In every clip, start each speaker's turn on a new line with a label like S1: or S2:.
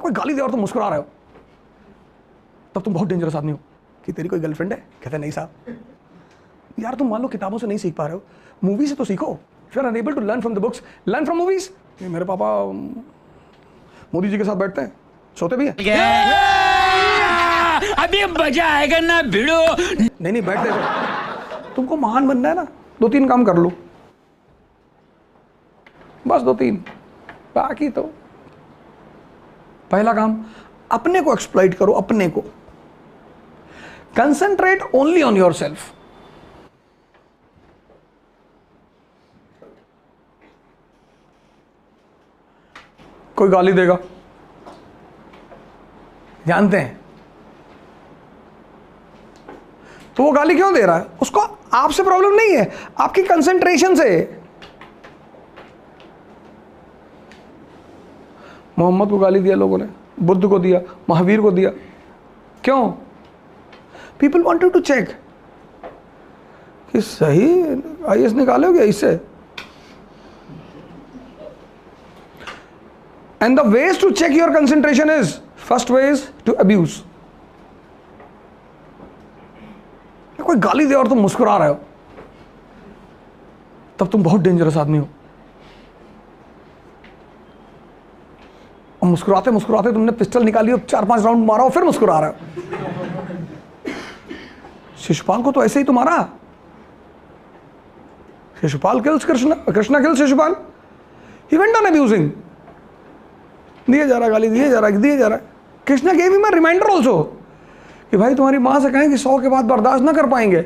S1: कोई गाली दे और तुम मुस्कुरा रहे हो, तब तुम बहुत डेंजरस आदमी हो। कि तेरी कोई गर्लफ्रेंड है? कहते नहीं साहब। यार तुम मान लो किताबों से नहीं सीख पा रहे हो, मूवी से तो सीखो। If you are unable to learn from the books, learn from movies. मेरे पापा मोदी जी के साथ बैठते हैं, सोते भी हैं।
S2: अभी मजा आएगा ना भिड़ो।
S1: नहीं बैठते थे। तुमको महान बनना है ना, 2-3 काम कर लो, बस 2-3, बाकी तो। पहला काम, अपने को एक्सप्लॉइट करो, अपने को। Concentrate only on your self. कोई गाली देगा, जानते हैं तो वो गाली क्यों दे रहा है? उसको आपसे प्रॉब्लम नहीं है, आपकी कंसंट्रेशन से। मोहम्मद को गाली दिया लोगों ने, बुद्ध को दिया, महावीर को दिया, क्यों? पीपल वांटेड टू चेक कि सही आईएएस निकालोगे इससे। And the ways to check your concentration is, first way is to abuse. कोई गाली दे और तुम मुस्कुरा रहे हो, तब तुम बहुत डेंजरस आदमी हो। और मुस्कुराते मुस्कुराते तुमने पिस्टल निकाली और 4-5 राउंड मारा और फिर मुस्कुरा रहे हो। शिशुपाल को तो ऐसे ही तो मारा। Shishupal kills Krishna, Krishna kills Shishupal. He went on abusing. दिए जा रहा गाली, दिए जा रहा। Krishna gave him a reminder also कि भाई तुम्हारी मां से कहें कि 100 के बाद बर्दाश्त ना कर पाएंगे,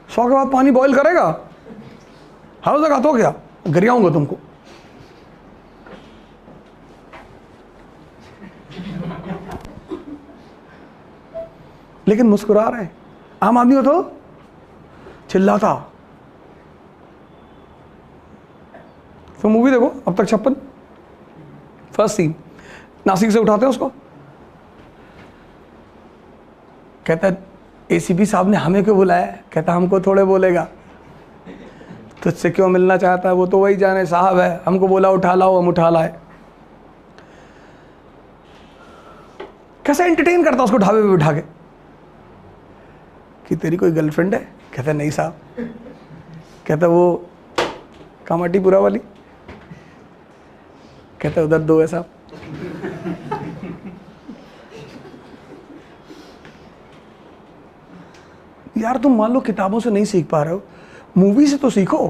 S1: 100 के बाद पानी बॉईल करेगा, हर जगह तो क्या गिरियाऊंगा तुमको। लेकिन मुस्कुरा रहे। आम आदमी हो तो चिल्लाता। तो मूवी देखो अब तक 56। फर्स्ट सीन, नासिक से उठाते हैं उसको, कहता है एसीपी साहब ने हमें क्यों बुलाया? कहता हमको थोड़े बोलेगा, तुझसे क्यों मिलना चाहता है वो तो वही जाने, साहब है, हमको बोला उठा लाओ, हम उठा लाए। कैसे एंटरटेन करता उसको ढाबे पे बिठा के कि तेरी कोई गर्लफ्रेंड है? कहता नहीं साहब। कहता वो कामाटीपुरा वाली? कहता उधर 2 है साहब। यार तुम मान लो किताबों से नहीं सीख पा रहे हो, मूवी से तो सीखो।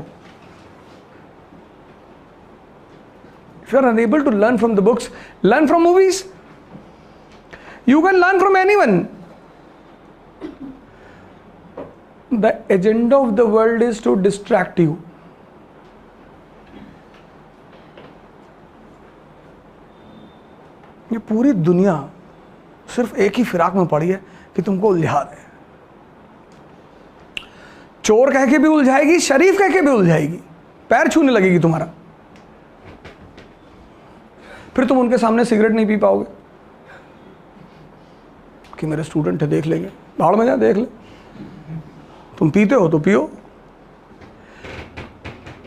S1: If you are unable to learn from the books, learn from movies. You can learn from anyone. The agenda of the world is to distract you. ये पूरी दुनिया सिर्फ एक ही फिराक में पड़ी है कि तुमको उलझा दे। चोर कह के भी उलझाएगी, शरीफ कह के भी उलझाएगी, पैर छूने लगेगी तुम्हारा। फिर तुम उनके सामने सिगरेट नहीं पी पाओगे कि मेरे स्टूडेंट है देख लेंगे, भाड़ में जा देख ले। तुम पीते हो तो पियो।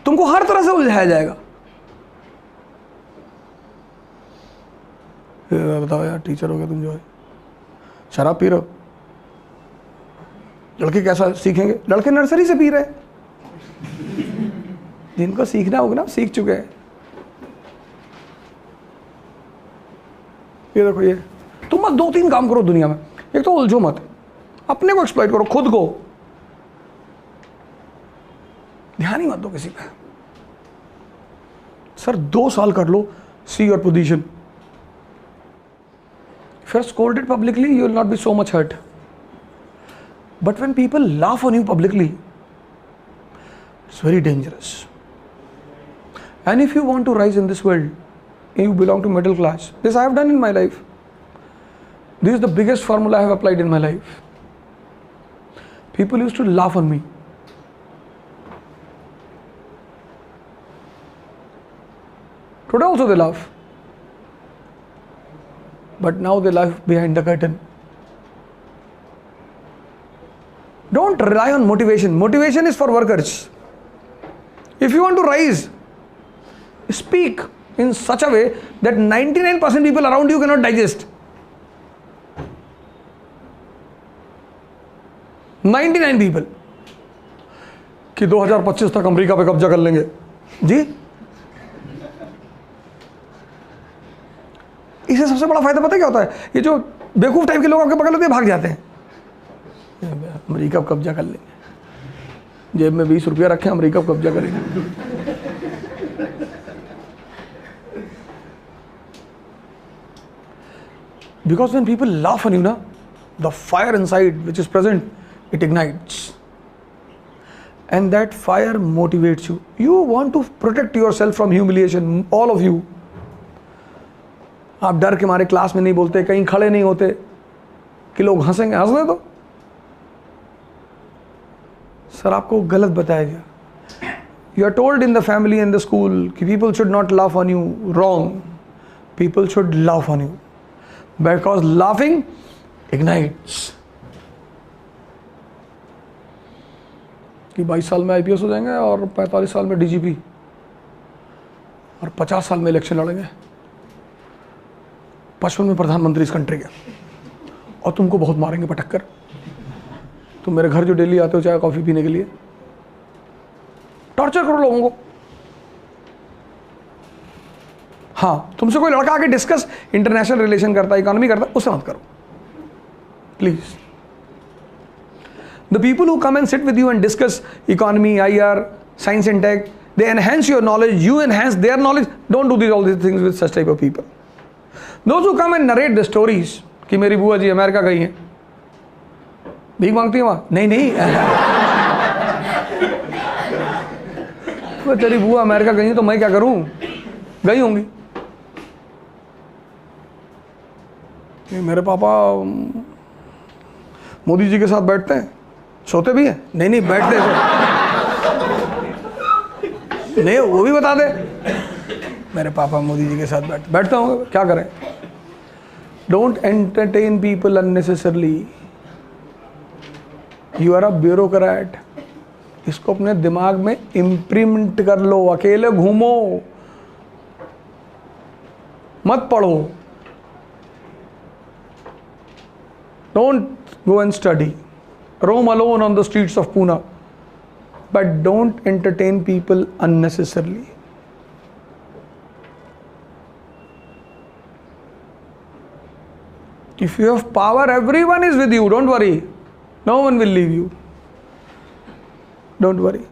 S1: तुमको हर तरह से उलझाया जाएगा। बताओ यार, टीचर हो गया तुम जो है, शराब पी रहे हो, लड़के कैसा सीखेंगे? लड़के नर्सरी से पी रहे हैं। जिनको सीखना होगा ना सीख चुके हैं। ये देखो, ये तुम बस 2-3 काम करो दुनिया में। एक तो उलझो मत, अपने को एक्सप्लॉइट करो, खुद को। ध्यान ही मत दो किसी पे। सर 2 साल कर लो, see your position. If you are scolded publicly, you will not be so much hurt. But when people laugh on you publicly, it's very dangerous. And if you want to rise in this world, and you belong to middle class, this I have done in my life. This is the biggest formula I have applied in my life. People used to laugh on me. Today also they laugh. But now they laugh behind the curtain. Don't rely on motivation. Motivation is for workers. If you want to rise, speak, in such a way that 99% people around you cannot digest. 99 people कि 2025 तक America पे कब्जा कर लेंगे जी। इसे सबसे बड़ा फायदा पता क्या होता है? ये जो बेवकूफ टाइप के लोग आपके बगल होते भाग जाते हैं, अमेरिका पे कब्जा कर लेंगे, जेब में 20 रुपया रखें, अमेरिका पे कब्जा करेंगे। Because when people laugh on you, na, the fire inside which is present, it ignites. And that fire motivates you. You want to protect yourself from humiliation, all of you. आप डर के मारे class में नहीं बोलते, कहीं खड़े नहीं होते कि लोग हंसेंगे, हंस दे तो। सर आपको गलत बताया गया। You are told in the family and the school कि people should not laugh on you. Wrong. People should laugh on you. Because laughing ignites. कि 22 साल में आईपीएस हो जाएंगे और 45 साल में डीजीपी और 50 साल में इलेक्शन लड़ेंगे, 55 में प्रधानमंत्री इस कंट्री के, और तुमको बहुत मारेंगे पटक कर। तुम मेरे घर जो डेली आते हो चाय कॉफ़ी पीने के लिए, टॉर्चर करो लोगों को। हाँ, तुमसे कोई लड़का आके डिस्कस इंटरनेशनल रिलेशन करता है, इकोनॉमी करता है, उससे मत करो please. The people who come and sit with you and discuss economy, IR, science and tech, they enhance your knowledge, you enhance their knowledge. Don't do all these things with such type of people. Those who come and narrate the stories कि मेरी बुआ जी America गई हैं, भीख मांगती है वहाँ, नहीं नहीं तो तेरी बुआ अमेरिका गई है तो मैं क्या करूँ, गई होंगी। मेरे पापा मोदी जी के साथ बैठते हैं, सोते भी हैं, नहीं नहीं बैठते नहीं, वो भी बता दे। मेरे पापा मोदी जी के साथ बैठता हूँ, क्या करें। Don't entertain people unnecessarily. You are a bureaucrat. इसको अपने दिमाग में इम्प्रिंट कर लो। अकेले घूमो, मत पढ़ो। Don't go and study. Roam alone on the streets of Pune. But don't entertain people unnecessarily. If you have power, everyone is with you. Don't worry. No one will leave you. Don't worry.